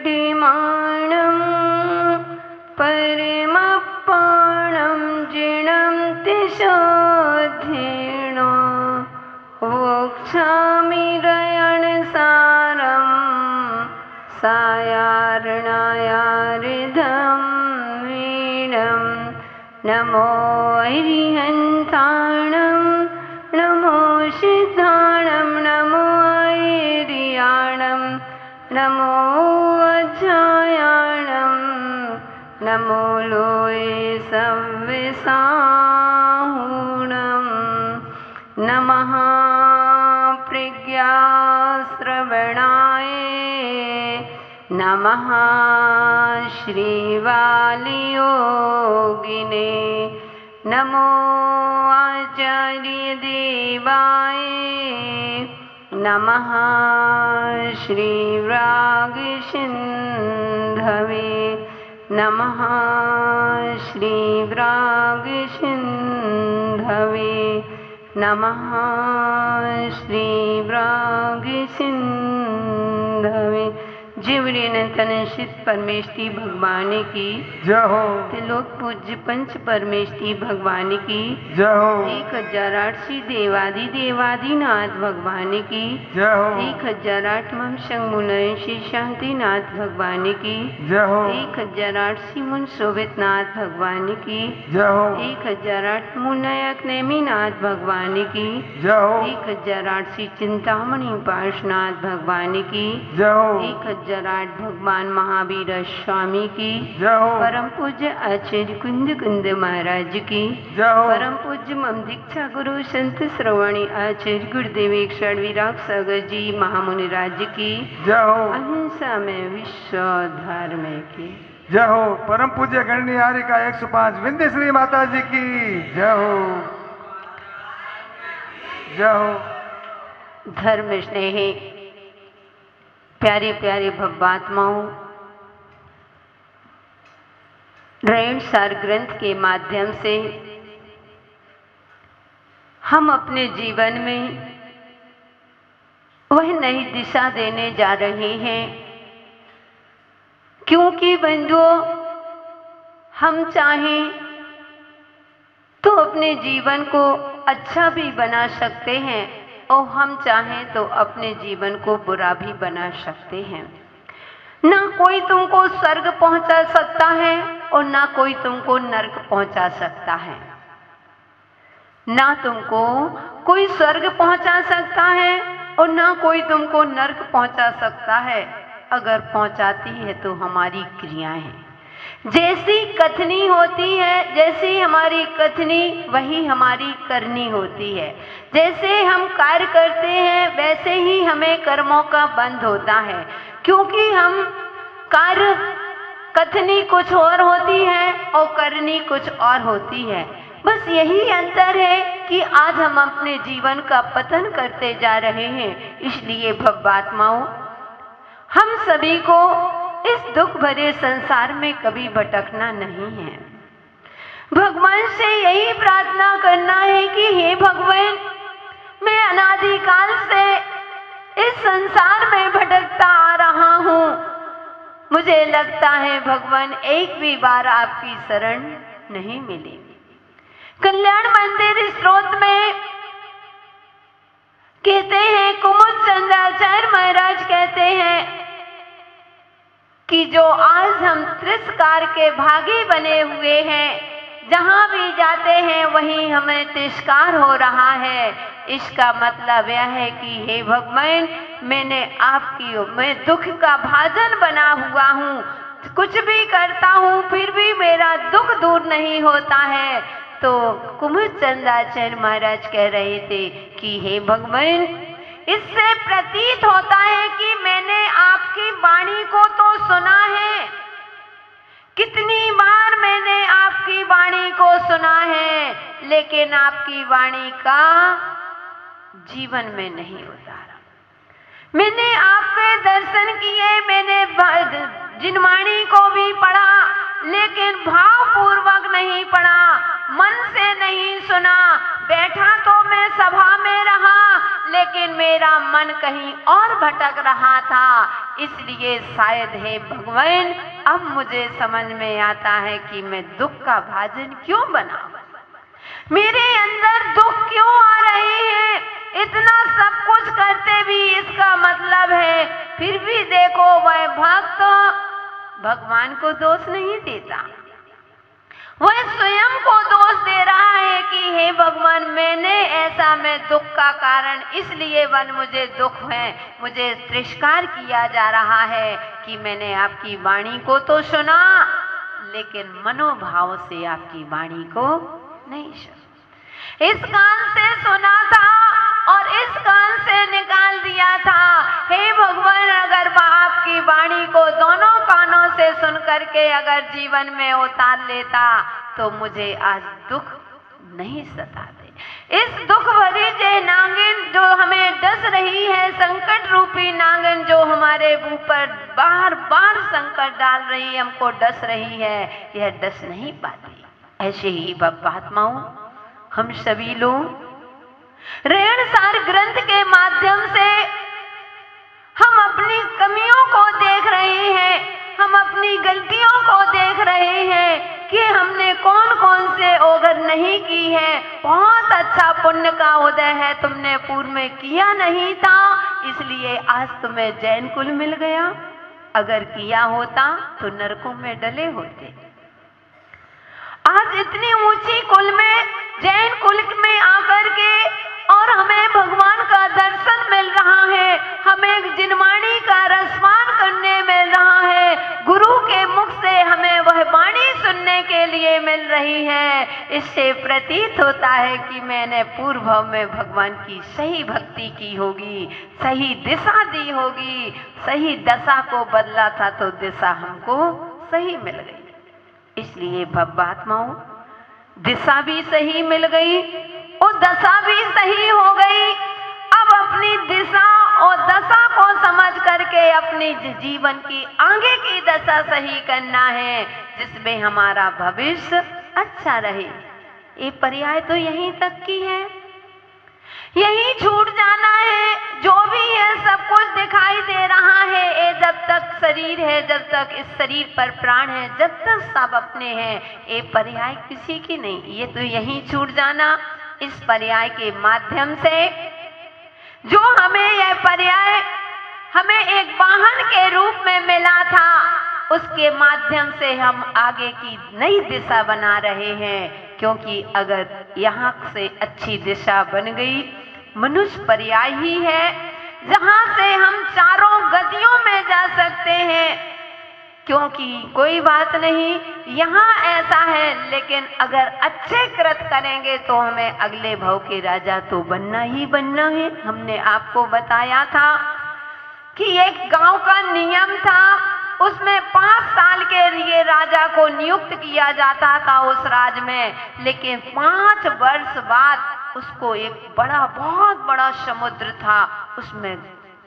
नमेऽरुणिवड्डिमाणं परमपाणं जिनं तिशोधेन वोक्षामि रयणसारं सायार्णायार्धं वीणं नमो अरिहन्ताणं नमो सिद्धाणं नमो ऐर्याणं नमो अज्जायाणं नमो लोये सव्यसाहुणं नमः प्रज्ञाश्रवणाय नमः श्रीवालियोगिने नमो आचार्यदेवाय नमः श्रीव्रागसिन्धवे नमः श्रीव्रागसिन्धवे नमः श्रीव्रागसिन्धवे। जीवनी अनंत शीत परमेष्टि भगवान की जय हो। त्रिलोक पूज्य पंच परमेष्टि भगवान की जय हो। 1008 देवादि देवादिनाथ भगवान की जय हो। 1008 शंग मुनय श्री शांतिनाथ भगवान की जय हो। 1008 मुन शोभितनाथ भगवान की जय हो। 1008 मुनयक नेमिनाथ भगवान की जय हो। 1008 चिंतामणि पार्शनाथ भगवान की जय हो। 1008 भगवान महावीर स्वामी की जय हो। परम पूज्य आचार्य कुंद कुंद महाराज की जय हो। परम पूज्य मम दीक्षा गुरु संत श्रवणी आचार्य गुरुदेव क्षण विराग सागर जी महामुनि राज्य की जय हो। अहिंसा में विश्व धर्म की जय हो। परम पूज्य गणनी हारिका 105 विंध्यश्री माता जी की जय हो। जय हो। धर्म स्नेह प्यारे प्यारे भव्यात्माओं, ऋण सार ग्रंथ के माध्यम से हम अपने जीवन में वह नई दिशा देने जा रहे हैं, क्योंकि बंधुओं हम चाहें तो अपने जीवन को अच्छा भी बना सकते हैं और हम चाहें तो अपने जीवन को बुरा भी बना सकते हैं। ना कोई तुमको स्वर्ग पहुंचा सकता है और ना कोई तुमको नरक पहुंचा सकता है। ना तुमको कोई स्वर्ग पहुंचा सकता है और ना कोई तुमको नरक पहुंचा सकता है। अगर पहुंचाती है तो हमारी क्रियाएं, जैसी कथनी होती है, जैसी हमारी कथनी वही हमारी करनी होती है। जैसे हम कार्य करते हैं वैसे ही हमें कर्मों का बंध होता है, क्योंकि हम कार्य कथनी कुछ और होती है और करनी कुछ और होती है। बस यही अंतर है कि आज हम अपने जीवन का पतन करते जा रहे हैं। इसलिए भव्यात्माओं, हम सभी को इस दुख भरे संसार में कभी भटकना नहीं है। भगवान से यही प्रार्थना करना है कि हे भगवान, मैं अनादिकाल से इस संसार में भटकता आ रहा हूँ। मुझे लगता है भगवान एक भी बार आपकी शरण नहीं मिली। कल्याण मंदिर स्त्रोत में कहते हैं, कुमुद चंद्राचार्य महाराज कहते हैं कि जो आज हम तिरस्कार के भागी बने हुए हैं, जहाँ भी जाते हैं वहीं हमें तिरस्कार हो रहा है। इसका मतलब यह है कि हे भगवान, मैं दुख का भाजन बना हुआ हूँ, कुछ भी करता हूँ फिर भी मेरा दुख दूर नहीं होता है। तो कुमुदचंदाचार्य महाराज कह रहे थे कि हे भगवान, इससे प्रतीत होता है कि मैंने आपकी वाणी को तो सुना है, कितनी बार मैंने आपकी वाणी को सुना है, लेकिन आपकी वाणी का जीवन में नहीं उतारा। मैंने आपके दर्शन किए, मैंने जिन वाणी को भी पढ़ा, लेकिन भावपूर्वक नहीं पढ़ा, मन से नहीं सुना। बैठा तो मैं सभा में रहा, लेकिन मेरा मन कहीं और भटक रहा था। इसलिए शायद हे भगवान, अब मुझे समझ में आता है कि मैं दुख का भाजन क्यों बना, मेरे अंदर दुख क्यों आ रहे हैं। इतना सब कुछ करते भी इसका मतलब है, फिर भी देखो वह भक्त भगवान को दोष नहीं देता, वह स्वयं को दोष दे रहा है कि हे भगवान, मैं दुख का कारण इसलिए मुझे दुख है, मुझे तिरस्कार किया जा रहा है कि मैंने आपकी वाणी को तो सुना, लेकिन मनोभाव से आपकी वाणी को नहीं सुना। इस कान से सुना था और इस कान से निकाल दिया था। हे भगवान, अगर आपकी वाणी को दोनों कानों से सुन करके अगर जीवन में उतार लेता तो मुझे आज दुख नहीं सताते। इस दुख भरी जे नागिन जो हमें डस रही है, संकट रूपी नागिन जो हमारे ऊपर बार बार संकट डाल रही है, हमको डस रही है, यह डस नहीं पाती। ऐसे ही बात्माओं, हम सभी लोग रेणसार ग्रंथ के माध्यम से हम अपनी कमियों को देख रहे हैं, हम अपनी गलतियों को देख रहे हैं कि हमने कौन कौन से ओघर नहीं की है। बहुत अच्छा पुण्य का उदय है, तुमने पूर्व में किया नहीं था, इसलिए आज तुम्हें जैन कुल मिल गया। अगर किया होता तो नरकों में डले होते। आज इतनी ऊंची कुल में, जैन कुल में आकर के और हमें भगवान का दर्शन मिल रहा है, हमें जिनवाणी का रसपान करने मिल रहा है, गुरु के मुख से हमें वह वाणी सुनने के लिए मिल रही है। इससे प्रतीत होता है कि मैंने पूर्व भाव में भगवान की सही भक्ति की होगी, सही दिशा दी होगी, सही दशा को बदला था तो दिशा हमको सही मिल गई। इसलिए भव्यात्माओं, दिशा भी सही मिल गई और दशा भी सही हो गई। अब अपनी दिशा और दशा को समझ करके अपनी जीवन की आगे की दशा सही करना है, जिसमें हमारा भविष्य अच्छा रहे। ये पर्याय तो यहीं तक की है, यहीं छूट जाना है। जो भी है सब कुछ दिखाई दे रहा है, ये जब तक शरीर है, जब तक इस शरीर पर प्राण है, जब तक सब अपने हैं, ये पर्याय किसी की नहीं, ये तो यहीं छूट जाना। इस पर्याय के माध्यम से जो हमें यह पर्याय हमें एक वाहन के रूप में मिला था, उसके माध्यम से हम आगे की नई दिशा बना रहे हैं। क्योंकि अगर यहाँ से अच्छी दिशा बन गई, मनुष्य पर्याय ही है जहाँ से हम चारों गतियों में जा सकते हैं। क्योंकि कोई बात नहीं, यहाँ ऐसा है, लेकिन अगर अच्छे कृत करेंगे तो हमें अगले भव के राजा तो बनना ही बनना है। हमने आपको बताया था कि एक गांव का नियम था, उसमें 5 साल के लिए राजा को नियुक्त किया जाता था उस राज्य में, लेकिन 5 वर्ष बाद उसको एक बहुत बड़ा समुद्र था, उसमें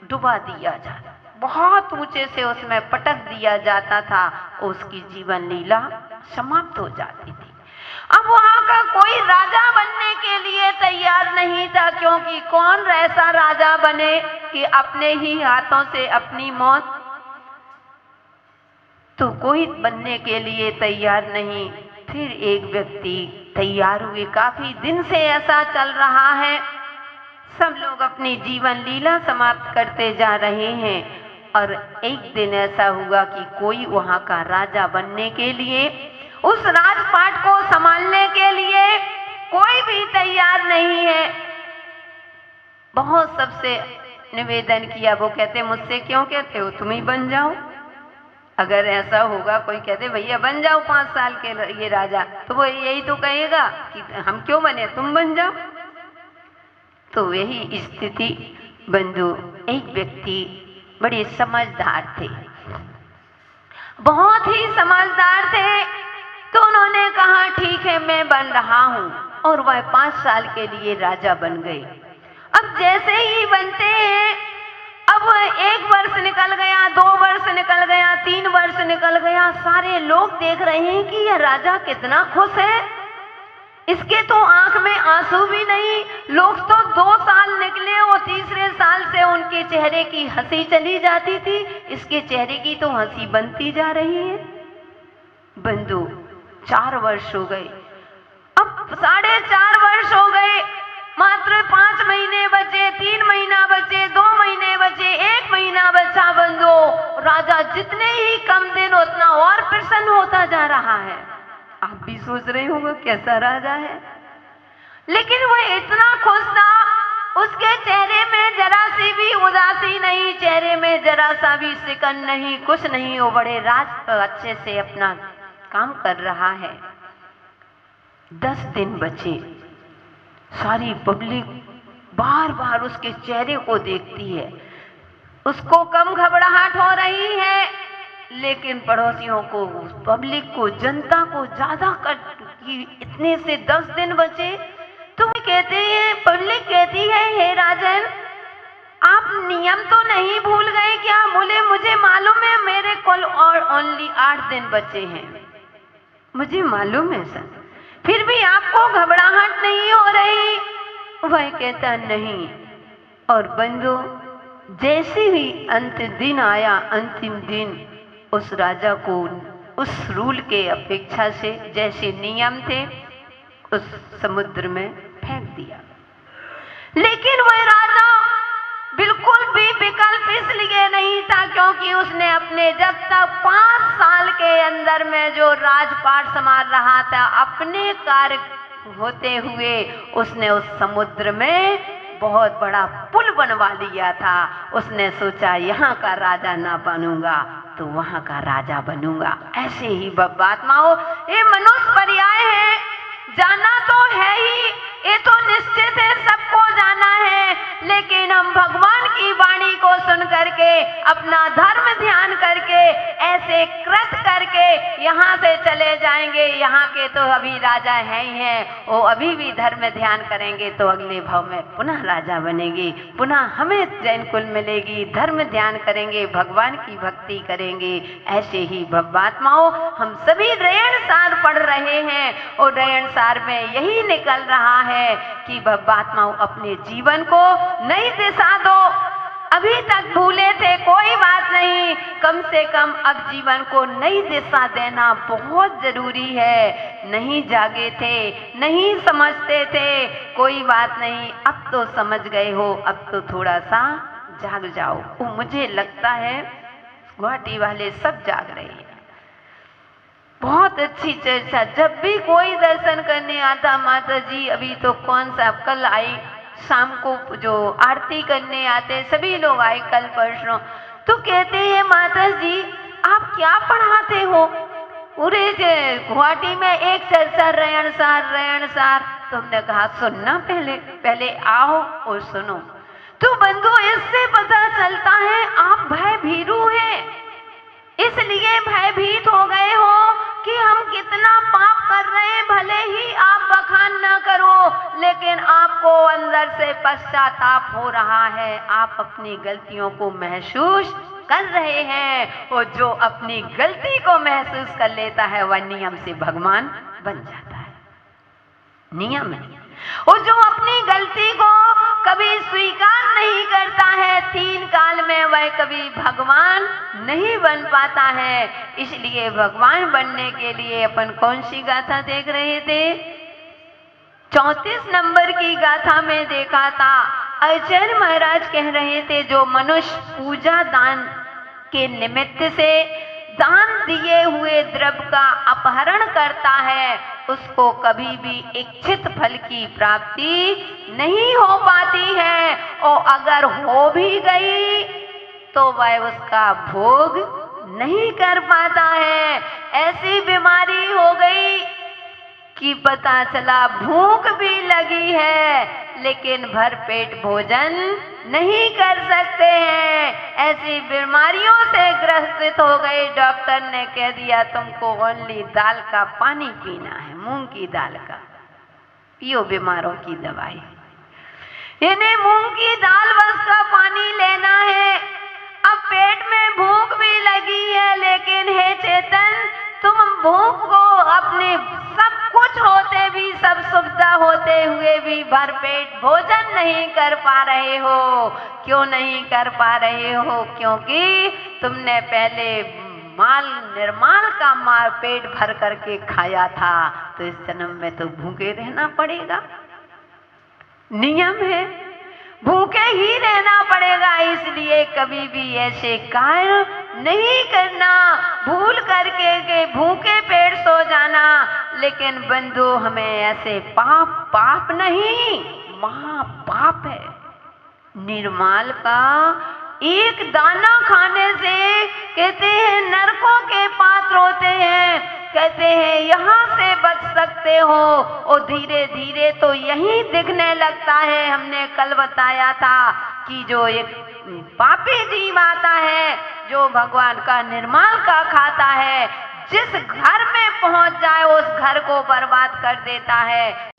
डुबा दिया जाता, बहुत ऊंचे से उसमें पटक दिया जाता था, उसकी जीवन लीला समाप्त हो जाती थी। अब वहां का कोई राजा बनने के लिए तैयार नहीं था, क्योंकि कौन ऐसा राजा बने कि अपने ही हाथों से अपनी मौत, तो कोई बनने के लिए तैयार नहीं। फिर एक व्यक्ति तैयार हुए, काफी दिन से ऐसा चल रहा है, सब लोग अपनी जीवन लीला समाप्त करते जा रहे हैं। और एक दिन ऐसा हुआ कि कोई वहां का राजा बनने के लिए, उस राजपाट को संभालने के लिए कोई भी तैयार नहीं है। बहुत सबसे निवेदन किया, वो कहते मुझसे क्यों कहते हो, तुम ही बन जाओ। अगर ऐसा होगा, कोई कहते भैया बन जाओ 5 साल के ये राजा, तो वो यही तो कहेगा कि हम क्यों बने, तुम बन जाओ। तो यही स्थिति बंधु, एक व्यक्ति बड़े समझदार थे, बहुत ही समझदार थे, तो उन्होंने कहा ठीक है मैं बन रहा हूं, और वह 5 साल के लिए राजा बन गए। अब जैसे ही बनते हैं, अब 1 वर्ष निकल गया, 2 वर्ष निकल गया, 3 वर्ष निकल गया, सारे लोग देख रहे हैं कि यह राजा कितना खुश है, इसके तो आंख में आंसू भी नहीं। लोग तो 2 साल निकले और तीसरे साल से उनके चेहरे की हंसी चली जाती थी, इसके चेहरे की तो हंसी बनती जा रही है। बंधु 4 वर्ष हो गए, अब 4.5 वर्ष हो गए, मात्र 5 महीने बचे, 3 महीना बचे, 2 महीने बचे, 1 महीना बचा। बंधु राजा जितने ही कम दिन उतना और प्रसन्न होता जा रहा है। आप भी सोच रहे होंगे कैसा राजा है, लेकिन वह इतना खुश था, उसके चेहरे में जरा सी भी उदासी नहीं, चेहरे में जरा सा भी सिकन नहीं, कुछ नहीं, वो बड़े अच्छे से अपना काम कर रहा है। 10 दिन बचे, सारी पब्लिक बार बार उसके चेहरे को देखती है, उसको कम घबराहट हो रही है, लेकिन पड़ोसियों को, पब्लिक को, जनता को ज्यादा कि इतने से 10 दिन बचे। तो वो कहते हैं, पब्लिक कहती है हे राजन, आप नियम तो नहीं भूल गए क्या? बोले मुझे मालूम है, मेरे कल और ओनली 8 दिन बचे हैं, मुझे मालूम है सर, फिर भी आपको घबराहट नहीं हो रही? वह कहता नहीं। और बंधु जैसे ही अंतिम दिन आया, अंतिम दिन, उस राजा को उस रूल के अपेक्षा से जैसे नियम थे उस समुद्र में फेंक दिया। लेकिन वह राजा बिल्कुल भी विकल्प इसलिए नहीं था क्योंकि उसने अपने जब तक 5 साल के अंदर में जो राजपाट संभाल रहा था, अपने कार्य होते हुए उसने उस समुद्र में बहुत बड़ा पुल बनवा लिया था। उसने सोचा यहाँ का राजा ना बनूंगा तो वहां का राजा बनूंगा। ऐसे ही बात्माओं, ये मनुष्य पर्याय है, जाना तो है ही, ये तो निश्चित है, सबको जाना है, लेकिन हम भगवान की वाणी को सुन करके, अपना धर्म ध्यान करके, ऐसे कृत करके यहाँ से चले जाएंगे। यहाँ के तो अभी राजा है ही हैं, वो अभी भी धर्म ध्यान करेंगे तो अगले भाव में पुनः राजा बनेंगे, पुनः हमें जैन कुल मिलेगी, धर्म ध्यान करेंगे, भगवान की भक्ति करेंगे। ऐसे ही भक्तात्माओं, हम सभी रेण सार पढ़ रहे हैं और रेण सार में यही निकल रहा है कि भक्तात्माओं अपने जीवन को नई दिशा दो। अभी तक भूले थे, कोई बात नहीं, कम से कम अब जीवन को नई दिशा देना बहुत जरूरी है। नहीं जागे थे, नहीं समझते थे, कोई बात नहीं, अब तो समझ गए हो, अब तो थोड़ा सा जाग जाओ। मुझे लगता है गुवाहाटी वाले सब जाग रहे हैं। बहुत अच्छी चर्चा, जब भी कोई दर्शन करने आता, माता जी अभी तो कौन सा, कल आई शाम को जो आरती करने आते सभी लोग आए कल परसों, तो कहते हैं माता जी आप क्या पढ़ाते हो? पूरे गुवाहाटी में एक चर्चा रेण सार। तो हमने कहा सुनना, पहले आओ और सुनो। तो बंधु इससे पता चलता है आप भय भीरू हैं, इसलिए भयभीत हो गए हो कि हम कितना पाप कर रहे हैं। भले ही आप बखान न करो, लेकिन आपको अंदर से पश्चाताप हो रहा है, आप अपनी गलतियों को महसूस कर रहे हैं। और जो अपनी गलती को महसूस कर लेता है वह नियम से भगवान बन जाता है, नियम है। और जो अपनी गलती को कभी स्वीकार नहीं करता है, 3 काल में वह कभी भगवान नहीं बन पाता है। इसलिए भगवान बनने के लिए अपन कौन सी गाथा देख रहे थे? 34 नंबर की गाथा में देखा था, आचार्य महाराज कह रहे थे जो मनुष्य पूजा दान के निमित्त से दान दिए हुए द्रव्य का अपहरण करता है, उसको कभी भी इच्छित फल की प्राप्ति नहीं हो पाती है, और अगर हो भी गई तो वह उसका भोग नहीं कर पाता है। ऐसी बीमारी हो गई कि पता चला भूख भी लगी है लेकिन भरपेट भोजन नहीं कर सकते हैं। ऐसी बीमारियों से ग्रसित हो गए, डॉक्टर ने कह दिया तुमको ओनली दाल का पानी पीना है, मूंग की दाल का पियो बीमारों की दवाई। इन्हें मूंग की दाल बस का पानी लेना है। अब पेट में भूख भी लगी है लेकिन हे चेतन, तुम भूख को अपने सब कुछ होते भी, सब सुविधा होते हुए भी भरपेट भोजन नहीं कर पा रहे हो। क्यों नहीं कर पा रहे हो? क्योंकि तुमने पहले माल निर्माल का माल पेट भर करके खाया था, तो इस जन्म में तो भूखे रहना पड़ेगा, नियम है, भूखे ही रहना पड़ेगा। इसलिए कभी भी ऐसे कार्य नहीं करना, भूल करके के भूखे पेट सो जाना। लेकिन बंधु, हमें ऐसे पाप नहीं, महापाप है। निर्माल का एक दाना खाने से कहते हैं नरकों के पात्र होते हैं, कहते हैं यहाँ से बच सकते हो, और धीरे धीरे तो यही दिखने लगता है। हमने कल बताया था कि जो एक पापी जीव आता है, जो भगवान का निर्माल का खाता है, जिस घर में पहुंच जाए उस घर को बर्बाद कर देता है।